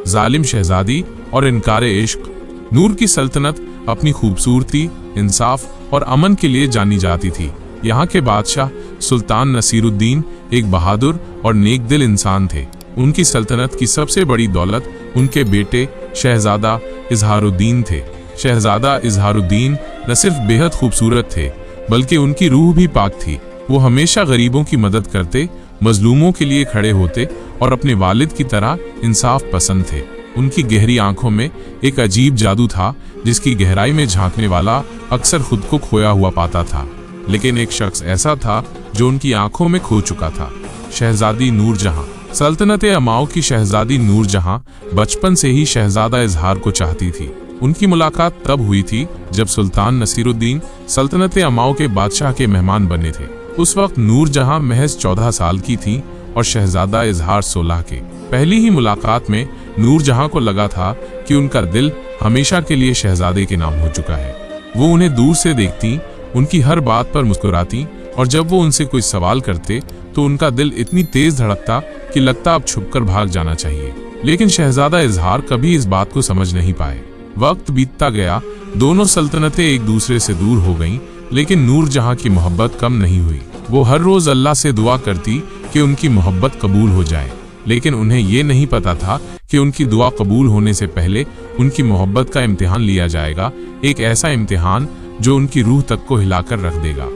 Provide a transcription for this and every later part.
जालिम शहजादी और इनकार इश्क। नूर की सल्तनत अपनी खूबसूरती, इंसाफ और अमन के लिए जानी जाती थी। यहाँ के बादशाह सुल्तान नसीरुद्दीन एक बहादुर और नेक दिल इंसान थे। उनकी सल्तनत की सबसे बड़ी दौलत उनके बेटे शहजादा इजहारुद्दीन थे। शहजादा इजहारुद्दीन न सिर्फ बेहद खूबसूरत थे, बल्कि उनकी रूह भी पाक थी। वो हमेशा गरीबों की मदद करते, मजलूमों के लिए खड़े होते और अपने वालिद की तरह इंसाफ पसंद थे। उनकी गहरी आंखों में एक अजीब जादू था, जिसकी गहराई में झांकने वाला अक्सर खुद को खोया हुआ पाता था। लेकिन एक शख्स ऐसा था जो उनकी आंखों में खो चुका था, शहजादी नूरजहां। सल्तनत अमाओं की शहजादी नूरजहां बचपन से ही शहजादा इजहार को चाहती थी। उनकी मुलाकात तब हुई थी जब सुल्तान नसीरुद्दीन सल्तनत अमाओं के बादशाह के मेहमान बने थे। उस वक्त नूरजहां महज 14 साल की थी और शहजादा इजहार 16 के। पहली ही मुलाकात में नूरजहां को लगा था कि उनका दिल हमेशा के लिए शहजादे के नाम हो चुका है। वो उन्हें दूर से देखती, उनकी हर बात पर मुस्कुराती और जब वो उनसे कोई सवाल करते तो उनका दिल इतनी तेज धड़कता कि लगता अब छुपकर भाग जाना चाहिए। लेकिन शहजादा इजहार कभी इस बात को समझ नहीं पाए। वक्त बीतता गया, दोनों सल्तनतें एक दूसरे से दूर हो गईं, लेकिन नूरजहां की मोहब्बत कम नहीं हुई। वो हर रोज अल्लाह से दुआ करती कि उनकी मोहब्बत कबूल हो जाए, लेकिन उन्हें ये नहीं पता था कि उनकी दुआ कबूल होने से पहले उनकी मोहब्बत का इम्तिहान लिया जाएगा, एक ऐसा इम्तिहान जो उनकी रूह तक को हिलाकर रख देगा।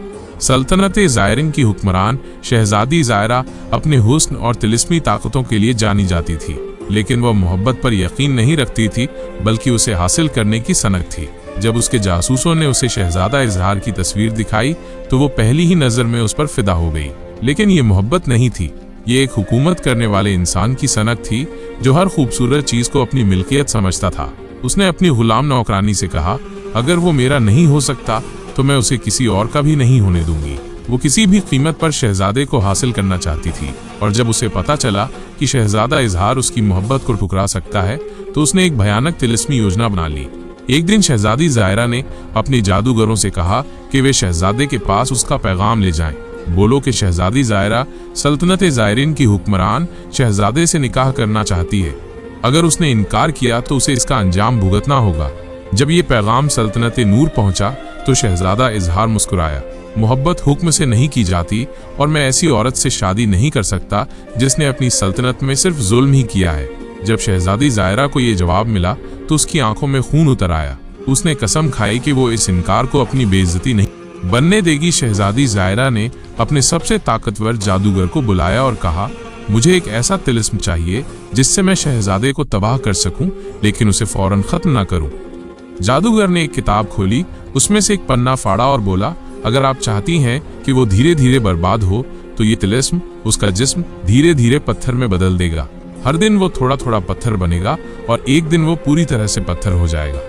सल्तनत ज़ायरिन की हुक्मरान शहजादी ज़ायरा अपने हुस्न और तिलिस्मी ताकतों के लिए जानी जाती थी, लेकिन वह मोहब्बत पर यकीन नहीं रखती थी, बल्कि उसे हासिल करने की सनक थी। जब उसके जासूसों ने उसे शहजादा इजहार की तस्वीर दिखाई तो वो पहली ही नज़र में उस पर फिदा हो गई। लेकिन ये मोहब्बत नहीं थी, ये एक हुकूमत करने वाले इंसान की सनक थी जो हर खूबसूरत चीज़ को अपनी मिल्कियत समझता था। उसने अपनी गुलाम नौकरानी से कहा, अगर वो मेरा नहीं हो सकता तो मैं उसे किसी और का भी नहीं होने दूंगी। वो किसी भी कीमत पर शहजादे को हासिल करना चाहती थी, और जब उसे पता चला कि शहजादा इजहार उसकी मोहब्बत को ठुकरा सकता है तो उसने एक भयानक तिलिस्मी योजना बना ली। एक दिन शहजादी ज़ायरा ने अपने जादूगरों से कहा कि वे शहजादे के पास उसका पैगाम ले जाएं। बोलो कि शहजादी ज़ायरा सल्तनत ज़ायरिन की हुक्मरान शहजादे से निकाह करना चाहती है। अगर उसने इनकार किया तो उसे इसका अंजाम भुगतना होगा। जब ये पैगाम सल्तनत नूर पहुंचा तो शहजादा इजहार मुस्कुराया। मोहब्बत हुक्म से नहीं की जाती और मैं ऐसी औरत से शादी नहीं कर सकता जिसने अपनी सल्तनत में सिर्फ जुल्म ही किया है। जब शहजादी ज़ायरा को ये जवाब मिला तो उसकी आंखों में खून उतर आया। उसने कसम खाई कि वो इस इनकार को अपनी बेइज्जती नहीं बनने देगी। शहजादी ज़ायरा ने अपने सबसे ताकतवर जादूगर को बुलाया और कहा, मुझे एक ऐसा तिलिस्म चाहिए जिससे मैं शहजादे को तबाह कर सकूं, लेकिन उसे फौरन खत्म न करूं। जादूगर ने एक किताब खोली, उसमें से एक पन्ना फाड़ा और बोला, अगर आप चाहती हैं कि वो धीरे धीरे बर्बाद हो तो ये तिलिस्म उसका जिस्म धीरे धीरे पत्थर में बदल देगा। हर दिन वो थोड़ा थोड़ा पत्थर बनेगा और एक दिन वो पूरी तरह से पत्थर हो जाएगा।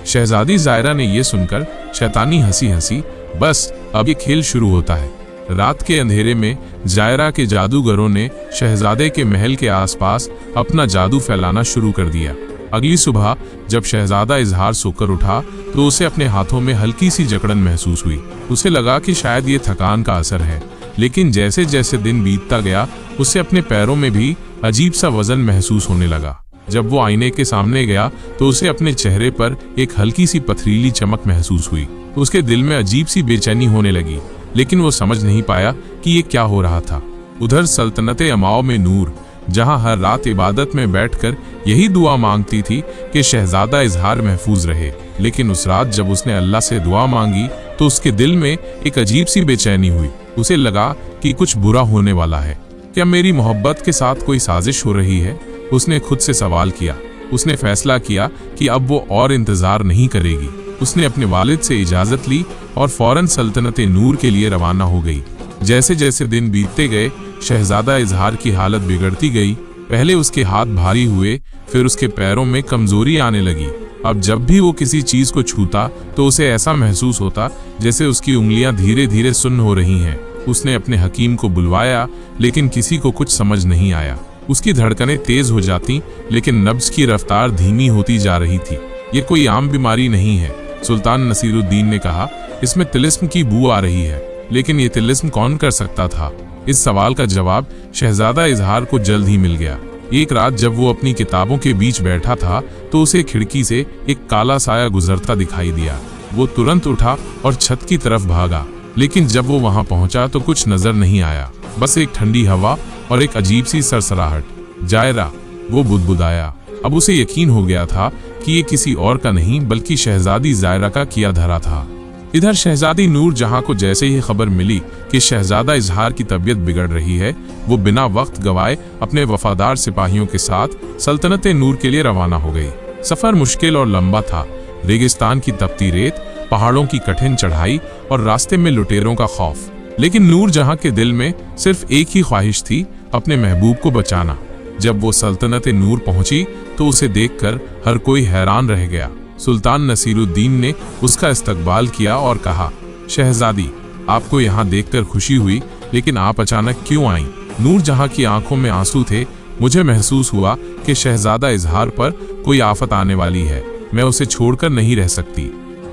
शहजादी ज़ायरा ने यह सुनकर शैतानी हंसी हंसी, बस अब ये खेल शुरू होता है। रात के अंधेरे में ज़ायरा के जादूगरों ने शहजादे के महल के आसपास अपना जादू फैलाना शुरू कर दिया। अगली सुबह जब शहजादा इजहार सोकर उठा तो उसे अपने हाथों में हल्की सी जकड़न महसूस हुई। उसे लगा कि शायद ये थकान का असर है, लेकिन जैसे जैसे दिन बीतता गया उसे अपने पैरों में भी अजीब सा वजन महसूस होने लगा। जब वो आईने के सामने गया तो उसे अपने चेहरे पर एक हल्की सी पथरीली चमक महसूस हुई। उसके दिल में अजीब सी बेचैनी होने लगी, लेकिन वो समझ नहीं पाया कि ये क्या हो रहा था। उधर सल्तनत अमाओं में नूर, जहां हर रात इबादत में बैठकर यही दुआ मांगती थी कि शहजादा इजहार महफूज रहे, लेकिन उस रात जब उसने अल्लाह से दुआ मांगी तो उसके दिल में एक अजीब सी बेचैनी हुई। उसे लगा कि कुछ बुरा होने वाला है। क्या मेरी मोहब्बत के साथ कोई साजिश हो रही है? उसने खुद से सवाल किया। उसने फैसला किया कि अब वो और इंतजार नहीं करेगी। उसने अपने वालिद से इजाजत ली और फौरन सल्तनत नूर के लिए रवाना हो गई। जैसे जैसे दिन बीतते गए शहजादा इजहार की हालत बिगड़ती गई। पहले उसके हाथ भारी हुए, फिर उसके पैरों में कमजोरी आने लगी। अब जब भी वो किसी चीज को छूता तो उसे ऐसा महसूस होता जैसे उसकी उंगलियां धीरे धीरे सुन्न हो रही हैं। उसने अपने हकीम को बुलवाया, लेकिन किसी को कुछ समझ नहीं आया। उसकी धड़कनें तेज हो जाती, लेकिन नब्ज की रफ्तार धीमी होती जा रही थी। ये कोई आम बीमारी नहीं है, सुल्तान नसीरुद्दीन ने कहा। इसमें तिलिस्म की बू आ रही है, लेकिन ये तिलिस्म कौन कर सकता था? इस सवाल का जवाब शहजादा इजहार को जल्द ही मिल गया। एक रात जब वो अपनी किताबों के बीच बैठा था तो उसे खिड़की से एक काला साया गुजरता दिखाई दिया। वो तुरंत उठा और छत की तरफ भागा, लेकिन जब वो वहां पहुंचा तो कुछ नजर नहीं आया, बस एक ठंडी हवा और एक अजीब सी सरसराहट। जायरा, वो बुदबुदाया। अब उसे यकीन हो गया था कि ये किसी और का नहीं बल्कि शहजादी जायरा का किया धरा था। इधर शहजादी नूर जहां को जैसे ही खबर मिली कि शहजादा इजहार की तबीयत बिगड़ रही है, वो बिना वक्त गवाए अपने वफादार सिपाहियों के साथ सल्तनत नूर के लिए रवाना हो गई। सफर मुश्किल और लंबा था। रेगिस्तान की तपती रेत, पहाड़ों की कठिन चढ़ाई और रास्ते में लुटेरों का खौफ, लेकिन नूर जहां के दिल में सिर्फ एक ही ख्वाहिश थी, अपने महबूब को बचाना। जब वो सल्तनत नूर पहुंची तो उसे देखकर हर कोई हैरान रह गया। सुल्तान नसीरुद्दीन ने उसका इस्तकबाल किया और कहा, शहजादी, आपको यहाँ देखकर खुशी हुई, लेकिन आप अचानक क्यों आईं? नूर जहां की आंखों में आंसू थे। मुझे महसूस हुआ कि शहजादा इजहार पर कोई आफत आने वाली है, मैं उसे छोड़कर नहीं रह सकती।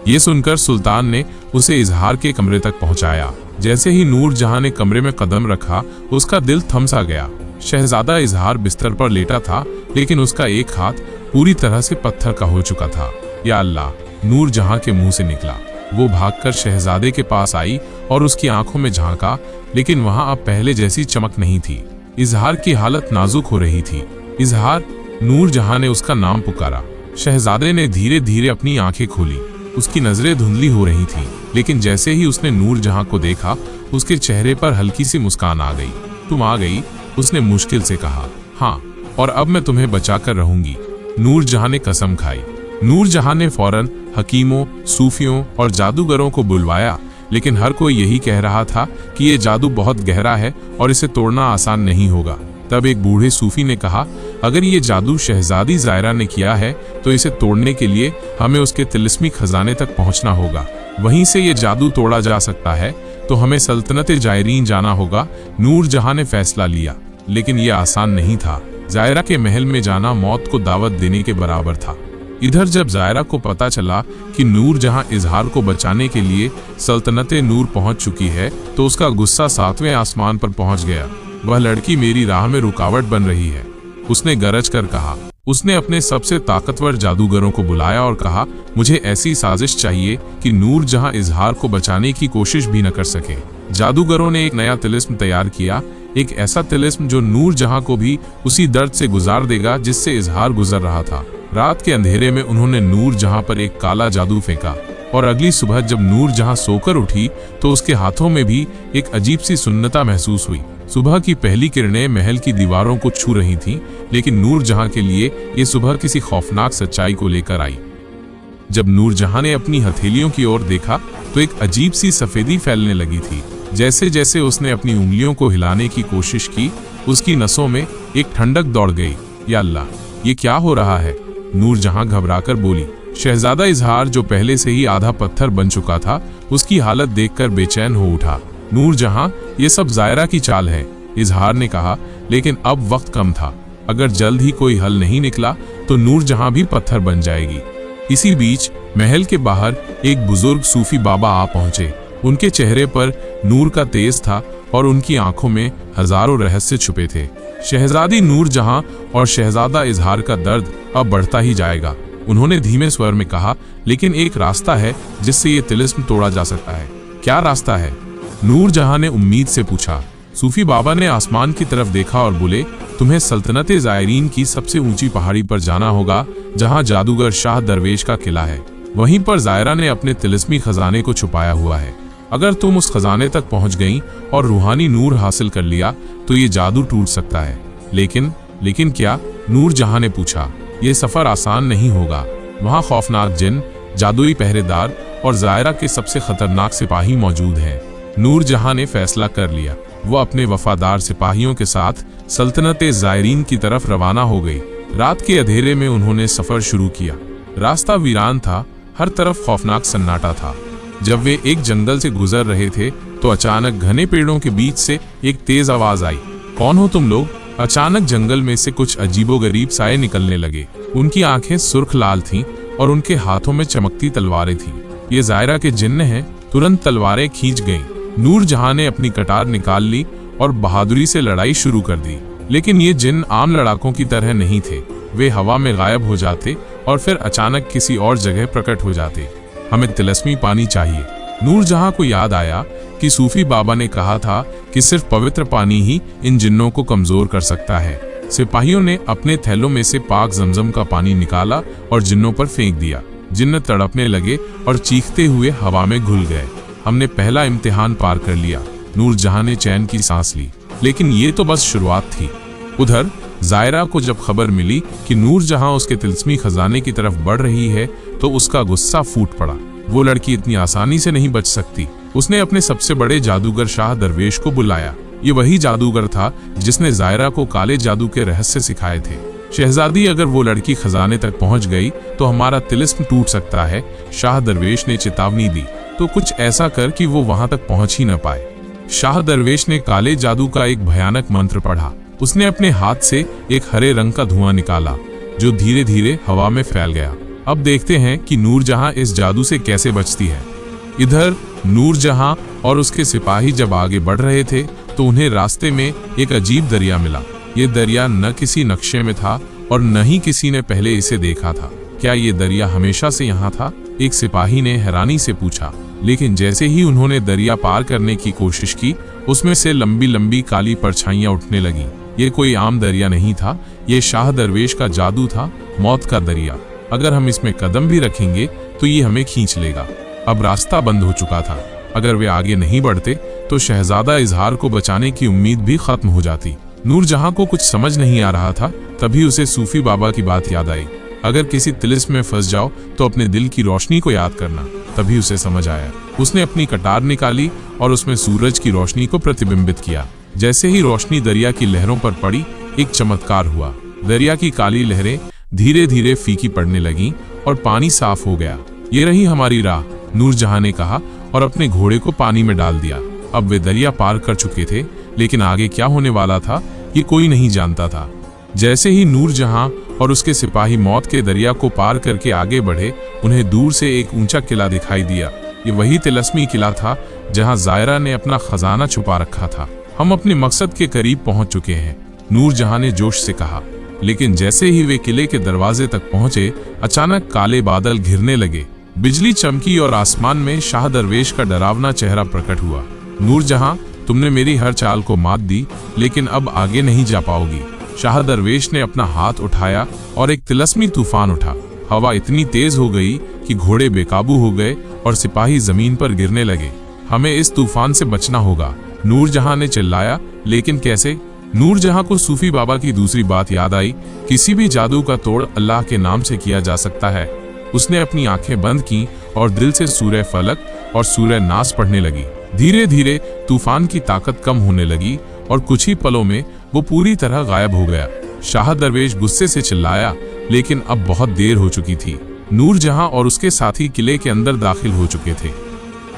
ये सुनकर सुल्तान ने उसे इजहार के कमरे तक पहुंचाया। जैसे ही नूर जहां ने कमरे में कदम रखा, उसका दिल थम सा गया। शहजादा इजहार बिस्तर पर लेटा था, लेकिन उसका एक हाथ पूरी तरह से पत्थर का हो चुका था। या अल्लाह, नूर जहां के मुंह से निकला। वो भागकर शहजादे के पास आई और उसकी आंखों में झांका, लेकिन वहां अब पहले जैसी चमक नहीं थी। इजहार की हालत नाजुक हो रही थी। इजहार, नूर जहां ने उसका नाम पुकारा। शहजादे ने धीरे धीरे अपनी आंखें खोली। उसकी नजरें धुंधली हो रही थीं, लेकिन जैसे ही उसने नूर जहां को देखा, उसके चेहरे पर हल्की सी मुस्कान आ गई। तुम आ गई, उसने मुश्किल से कहा। हाँ, और अब मैं तुम्हें बचाकर रहूंगी, नूर जहां ने कसम खाई। नूर जहां ने फौरन हकीमों, सूफियों और जादूगरों को बुलवाया, लेकिन हर कोई यही कह रहा था कि ये जादू बहुत गहरा है और इसे तोड़ना आसान नहीं होगा। तब एक बूढ़े सूफी ने कहा, अगर ये जादू शहजादी जायरा ने किया है तो इसे तोड़ने के लिए हमें उसके तिलिस्मी खजाने तक पहुंचना होगा। वहीं से ये जादू तोड़ा जा सकता है तो हमें सल्तनत जायरीन जाना होगा। नूर जहां ने फैसला लिया, लेकिन यह आसान नहीं था। जायरा के महल में जाना मौत को दावत देने के बराबर था। इधर जब जायरा को पता चला कि नूर जहां इजहार को बचाने के लिए सल्तनत नूर पहुंच चुकी है, तो उसका गुस्सा 7वें आसमान पर पहुंच गया। वह लड़की मेरी राह में रुकावट बन रही है, उसने गरज कर कहा। उसने अपने सबसे ताकतवर जादूगरों को बुलाया और कहा, मुझे ऐसी साजिश चाहिए कि नूर जहां इजहार को बचाने की कोशिश भी न कर सके। जादूगरों ने एक नया तिलिस्म तैयार किया, एक ऐसा तिलिस्म जो नूर जहां को भी उसी दर्द से गुजार देगा जिससे इजहार गुजर रहा था। रात के अंधेरे में उन्होंने नूर जहां पर एक काला जादू फेंका, और अगली सुबह जब नूर जहां सोकर उठी तो उसके हाथों में भी एक अजीब सी सुन्नता महसूस हुई। सुबह की पहली किरणें महल की दीवारों को छू रही थीं, लेकिन नूर जहां के लिए ये सुबह किसी खौफनाक सच्चाई को लेकर आई। जब नूर जहां ने अपनी हथेलियों की ओर देखा तो एक अजीब सी सफेदी फैलने लगी थी। जैसे जैसे उसने अपनी उंगलियों को हिलाने की कोशिश की, उसकी नसों में एक ठंडक दौड़ गई। या अल्लाह, ये क्या हो रहा है? नूर जहां घबराकर बोली। शहजादा इजहार, जो पहले से ही आधा पत्थर बन चुका था, उसकी हालत देखकर बेचैन हो उठा। नूर जहां, ये सब जायरा की चाल है, इजहार ने कहा, लेकिन अब वक्त कम था। अगर जल्द ही कोई हल नहीं निकला तो नूर जहां भी पत्थर बन जाएगी। इसी बीच महल के बाहर एक बुजुर्ग सूफी बाबा आ पहुंचे। उनके चेहरे पर नूर का तेज था और उनकी आंखों में हजारों रहस्य छुपे थे। शहजादी नूर जहां और शहजादा इजहार का दर्द अब बढ़ता ही जाएगा। उन्होंने धीमे स्वर में कहा, लेकिन एक रास्ता है जिससे ये तिलिस्म तोड़ा जा सकता है। क्या रास्ता है? नूर जहां ने उम्मीद से पूछा। सूफी बाबा ने आसमान की तरफ देखा और बोले, तुम्हें सल्तनत जायरीन की सबसे ऊंची पहाड़ी पर जाना होगा, जहां जादूगर शाह दरवेश का किला है। वहीं पर जायरा ने अपने तिलिस्मी खजाने को छुपाया हुआ है। अगर तुम उस खजाने तक पहुंच गई और रूहानी नूर हासिल कर लिया तो ये जादू टूट सकता है। लेकिन क्या? नूर जहां ने पूछा। ये सफर आसान नहीं होगा। वहां खौफनाक जिन, जादुई पहरेदार और जायरा के सबसे खतरनाक सिपाही मौजूद हैं। नूर जहां ने फैसला कर लिया। वो अपने वफादार सिपाहियों के साथ सल्तनत जायरीन की तरफ रवाना हो गई। रात के अंधेरे में उन्होंने सफर शुरू किया। रास्ता वीरान था, हर तरफ खौफनाक सन्नाटा था। जब वे एक जंगल से गुजर रहे थे तो अचानक घने पेड़ों के बीच से एक तेज आवाज आई। कौन हो तुम लोग? अचानक जंगल में से कुछ अजीबोगरीब साए निकलने लगे। उनकी आंखें सुर्ख लाल थीं और उनके हाथों में चमकती तलवारें थीं। ये जायरा के जिन्न हैं। तुरंत तलवारें खींच गईं। नूर जहां ने अपनी कटार निकाल ली और बहादुरी से लड़ाई शुरू कर दी। लेकिन ये जिन आम लड़ाकों की तरह नहीं थे। वे हवा में गायब हो जाते और फिर अचानक किसी और जगह प्रकट हो जाते। हमें तिलस्मी पानी चाहिए। नूरजहां को याद आया कि सूफी बाबा ने कहा था कि सिर्फ पवित्र पानी ही इन जिन्नों को कमजोर कर सकता है। सिपाहियों ने अपने थैलों में से पाक जमजम का पानी निकाला और जिन्नों पर फेंक दिया। जिन्न तड़पने लगे और चीखते हुए हवा में घुल गए। हमने पहला इम्तिहान पार कर लिया। नूरजहां ने चैन की सांस ली। लेकिन ये तो बस शुरुआत थी। उधर जायरा को जब खबर मिली कि नूरजहां उसके तिलस्मी खजाने की तरफ बढ़ रही है तो उसका गुस्सा फूट पड़ा। वो लड़की इतनी आसानी से नहीं बच सकती। उसने अपने सबसे बड़े जादूगर शाह दरवेश को बुलाया। ये वही जादूगर था जिसने जायरा को काले जादू के रहस्य सिखाए थे। शहजादी, अगर वो लड़की खजाने तक पहुंच गई तो हमारा तिलिस्म टूट सकता है। शाह दरवेश ने चेतावनी दी। तो कुछ ऐसा कर कि वो वहां तक पहुंच ही न पाए। शाह दरवेश ने काले जादू का एक भयानक मंत्र पढ़ा। उसने अपने हाथ से एक हरे रंग का धुआं निकाला जो धीरे धीरे हवा में फैल गया। अब देखते हैं कि नूरजहां इस जादू से कैसे बचती है। इधर नूरजहां और उसके सिपाही जब आगे बढ़ रहे थे तो उन्हें रास्ते में एक अजीब दरिया मिला। ये दरिया न किसी नक्शे में था और न ही किसी ने पहले इसे देखा था। क्या ये दरिया हमेशा से यहाँ था? एक सिपाही ने हैरानी से पूछा। लेकिन जैसे ही उन्होंने दरिया पार करने की कोशिश की, उसमें से लंबी लंबी काली परछाइयां उठने लगी। ये कोई आम दरिया नहीं था, ये शाह दरवेश का जादू था, मौत का दरिया। अगर हम इसमें कदम भी रखेंगे तो ये हमें खींच लेगा। अब रास्ता बंद हो चुका था। अगर वे आगे नहीं बढ़ते तो शहजादा इजहार को बचाने की उम्मीद भी खत्म हो जाती। नूरजहां को कुछ समझ नहीं आ रहा था। तभी उसे सूफी बाबा की बात याद आई। अगर किसी तिलिस्म में फंस जाओ तो अपने दिल की रोशनी को याद करना। तभी उसे समझ आया। उसने अपनी कटार निकाली और उसमें सूरज की रोशनी को प्रतिबिंबित किया। जैसे ही रोशनी दरिया की लहरों पर पड़ी, एक चमत्कार हुआ। दरिया की काली लहरें धीरे धीरे फीकी पड़ने लगीं और पानी साफ हो गया। ये रही हमारी राह, नूरजहां ने कहा और अपने घोड़े को पानी में डाल दिया। अब वे दरिया पार कर चुके थे, लेकिन आगे क्या होने वाला था ये कोई नहीं जानता था। जैसे ही नूरजहां और उसके सिपाही मौत के दरिया को पार करके आगे बढ़े, उन्हें दूर से एक ऊंचा किला दिखाई दिया। ये वही तिलस्मी किला था जहां जायरा ने अपना खजाना छुपा रखा था। हम अपने मकसद के करीब पहुंच चुके हैं, नूरजहां ने जोश से कहा। लेकिन जैसे ही वे किले के दरवाजे तक पहुंचे, अचानक काले बादल घिरने लगे। बिजली चमकी और आसमान में शाह दरवेश का डरावना चेहरा प्रकट हुआ। नूरजहां, तुमने मेरी हर चाल को मात दी, लेकिन अब आगे नहीं जा पाओगी। शाह दरवेश ने अपना हाथ उठाया और एक तिलस्मी तूफान उठा। हवा इतनी तेज हो गई कि घोड़े बेकाबू हो गए और सिपाही जमीन पर गिरने लगे। हमें इस तूफान से बचना होगा, नूरजहां ने चिल्लाया। लेकिन कैसे? नूरजहां को सूफी बाबा की दूसरी बात याद आई। किसी भी जादू का तोड़ अल्लाह के नाम से किया जा सकता है। उसने अपनी आंखें बंद की और दिल से सूरह फलक और सूरह नास पढ़ने लगी। धीरे धीरे तूफान की ताकत कम होने लगी और कुछ ही पलों में वो पूरी तरह गायब हो गया। शाह दरवेश गुस्से से चिल्लाया, लेकिन अब बहुत देर हो चुकी थी। नूरजहां और उसके साथी किले के अंदर दाखिल हो चुके थे।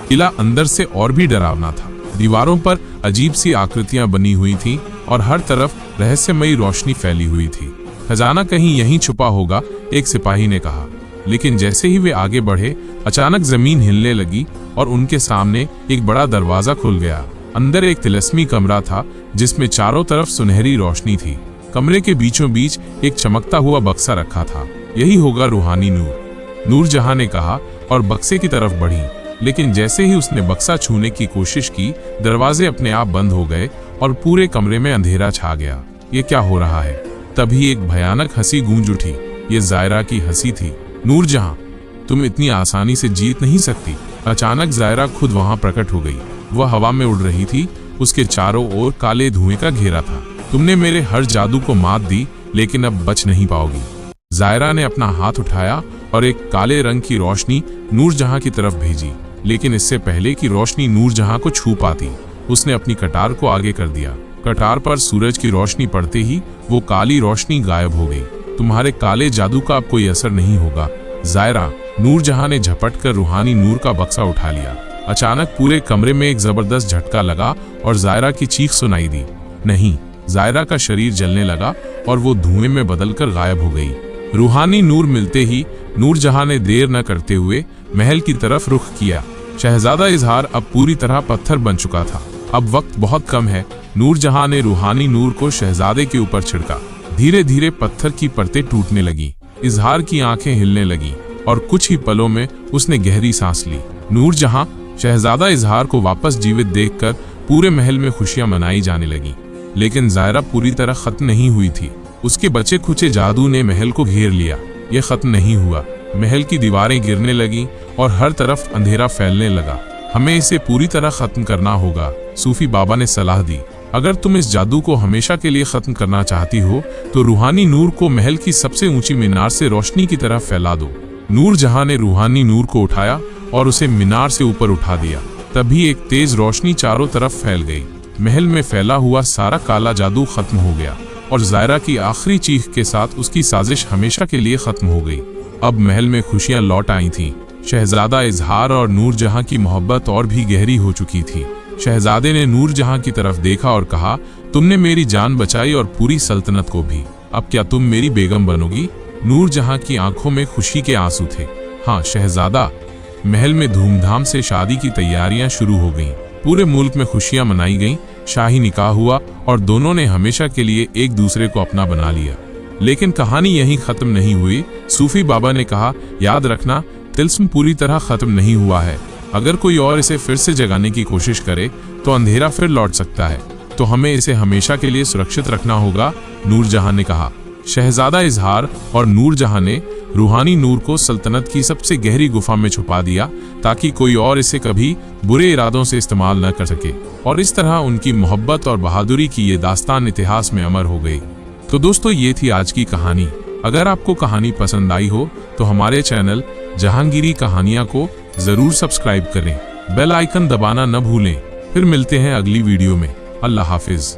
किला अंदर से और भी डरावना था। दीवारों पर अजीब सी आकृतियां बनी हुई थीं और हर तरफ रहस्यमयी रोशनी फैली हुई थी। खजाना कहीं यहीं छुपा होगा, एक सिपाही ने कहा। लेकिन जैसे ही वे आगे बढ़े, अचानक जमीन हिलने लगी और उनके सामने एक बड़ा दरवाजा खुल गया। अंदर एक तिलस्मी कमरा था जिसमें चारों तरफ सुनहरी रोशनी थी। कमरे के बीचों बीच एक चमकता हुआ बक्सा रखा था। यही होगा रूहानी नूर, नूरजहां ने कहा और बक्से की तरफ बढ़ी। लेकिन जैसे ही उसने बक्सा छूने की कोशिश की, दरवाजे अपने आप बंद हो गए और पूरे कमरे में अंधेरा छा गया। ये क्या हो रहा है? तभी एक भयानक हंसी गूंज उठी। ये जायरा की हंसी थी। नूरजहां, तुम इतनी आसानी से जीत नहीं सकती। अचानक जायरा खुद वहां प्रकट हो गई। वह हवा में उड़ रही थी। उसके चारों ओर काले धुएं का घेरा था। तुमने मेरे हर जादू को मात दी, लेकिन अब बच नहीं पाओगी। जायरा ने अपना हाथ उठाया और एक काले रंग की रोशनी नूरजहां की तरफ भेजी। लेकिन इससे पहले कि रोशनी नूरजहां को छू पाती, उसने अपनी कटार को आगे कर दिया। कटार पर सूरज की रोशनी पड़ते ही वो काली रोशनी गायब हो गई। तुम्हारे काले जादू का अब कोई असर नहीं होगा, जायरा। नूरजहां ने झपट कर रूहानी नूर का बक्सा उठा लिया। अचानक पूरे कमरे में एक जबरदस्त झटका लगा और जायरा की चीख सुनाई दी। नहीं, जायरा का शरीर जलने लगा और वो धुएं में बदलकर गायब हो गई। रूहानी नूर मिलते ही नूरजहां ने देर न करते हुए महल की तरफ रुख किया। शहजादा इजहार अब पूरी तरह पत्थर बन चुका था। अब वक्त बहुत कम है, नूरजहां ने रूहानी नूर को शहजादे के ऊपर छिड़का। धीरे धीरे पत्थर की परतें टूटने लगी। इजहार की आंखें हिलने लगी और कुछ ही पलों में उसने गहरी सांस ली। नूरजहां शहजादा इजहार को वापस जीवित देखकर पूरे महल में खुशियां मनाई जाने लगी। लेकिन ज़ायरा पूरी तरह खत्म नहीं हुई थी। उसके बचे खुचे जादू ने महल को घेर लिया। यह खत्म नहीं हुआ। महल की दीवारें गिरने लगी और हर तरफ अंधेरा फैलने लगा। हमें इसे पूरी तरह खत्म करना होगा, सूफी बाबा ने सलाह दी। अगर तुम इस जादू को हमेशा के लिए खत्म करना चाहती हो तो रूहानी नूर को महल की सबसे ऊंची मीनार से रोशनी की तरफ फैला दो। नूरजहां ने रूहानी नूर को उठाया और उसे मीनार से ऊपर उठा दिया। तभी एक तेज रोशनी चारों तरफ फैल गई। महल में फैला हुआ सारा काला जादू खत्म हो गया और ज़ायरा की आखिरी चीख के साथ उसकी साजिश हमेशा के लिए खत्म हो गई। अब महल में खुशियां लौट आई थीं। शहजादा इजहार और नूरजहां की मोहब्बत और भी गहरी हो चुकी थी। शहजादे ने नूरजहां की तरफ देखा और कहा, तुमने मेरी जान बचाई और पूरी सल्तनत को भी। अब क्या तुम मेरी बेगम बनोगी? नूरजहां की आंखों में खुशी के आंसू थे। हाँ शहजादा। महल में धूमधाम से शादी की तैयारियां शुरू हो गईं। पूरे मुल्क में खुशियां मनाई गईं। शाही निकाह हुआ और दोनों ने हमेशा के लिए एक दूसरे को अपना बना लिया। लेकिन कहानी यहीं खत्म नहीं हुई। सूफी बाबा ने कहा, याद रखना, तिल्स्म पूरी तरह खत्म नहीं हुआ है। अगर कोई और इसे फिर से जगाने की कोशिश करे तो अंधेरा फिर लौट सकता है। तो हमें इसे हमेशा के लिए सुरक्षित रखना होगा, नूरजहां ने कहा। शहजादा इजहार और नूरजहां ने रूहानी नूर को सल्तनत की सबसे गहरी गुफा में छुपा दिया ताकि कोई और इसे कभी बुरे इरादों से इस्तेमाल न कर सके। और इस तरह उनकी मोहब्बत और बहादुरी की ये दास्तान इतिहास में अमर हो गई। तो दोस्तों, ये थी आज की कहानी। अगर आपको कहानी पसंद आई हो तो हमारे चैनल जहांगीरी कहानियां को जरूर सब्सक्राइब करें। बेल आइकन दबाना न भूलें। फिर मिलते हैं अगली वीडियो में। अल्लाह हाफिज।